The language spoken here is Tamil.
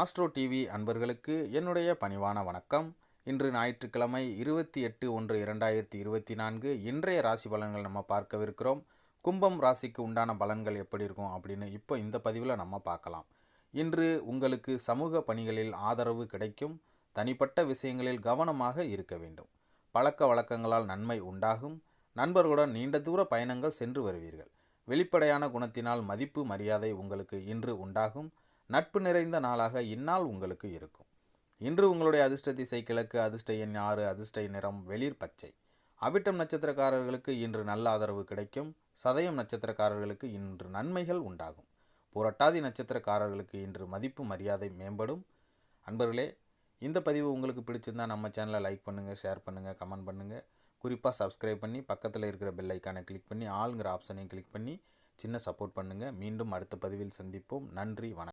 ஆஸ்ட்ரோ டிவி அன்பர்களுக்கு என்னுடைய பணிவான வணக்கம். இன்று ஞாயிற்றுக்கிழமை 28/1/2024 இன்றைய ராசி பலன்கள் நம்ம பார்க்கவிருக்கிறோம். கும்பம் ராசிக்கு உண்டான பலன்கள் எப்படி இருக்கும் அப்படின்னு இப்போ இந்த பதிவில் நம்ம பார்க்கலாம். இன்று உங்களுக்கு சமூக பணிகளில் ஆதரவு கிடைக்கும். தனிப்பட்ட விஷயங்களில் கவனமாக இருக்க வேண்டும். பழக்க வழக்கங்களால் நன்மை உண்டாகும். நண்பர்களுடன் நீண்ட தூர பயணங்கள் சென்று வருவீர்கள். வெளிப்படையான குணத்தினால் மதிப்பு மரியாதை உங்களுக்கு இன்று உண்டாகும். நட்பு நிறைந்த நாளாக இந்நாள் உங்களுக்கு இருக்கும். இன்று உங்களுடைய அதிர்ஷ்ட திசை கிழக்கு, அதிர்ஷ்ட எண் 6, அதிர்ஷ்ட நிறம் வெளிர் பச்சை. அவிட்டம் நட்சத்திரக்காரர்களுக்கு இன்று நல்ல ஆதரவு கிடைக்கும். சதயம் நட்சத்திரக்காரர்களுக்கு இன்று நன்மைகள் உண்டாகும். புரட்டாதி நட்சத்திரக்காரர்களுக்கு இன்று மதிப்பு மரியாதை மேம்படும். அன்பர்களே, இந்த பதிவு உங்களுக்கு பிடிச்சிருந்தால் நம்ம சேனலை லைக் பண்ணுங்கள், ஷேர் பண்ணுங்கள், கமெண்ட் பண்ணுங்கள். குறிப்பாக சப்ஸ்கிரைப் பண்ணி பக்கத்தில் இருக்கிற பெல் ஐக்கானை கிளிக் பண்ணி ஆளுங்கிற ஆப்ஷனையும் கிளிக் பண்ணி சின்ன சப்போர்ட் பண்ணுங்கள். மீண்டும் அடுத்த பதிவில் சந்திப்போம். நன்றி, வணக்கம்.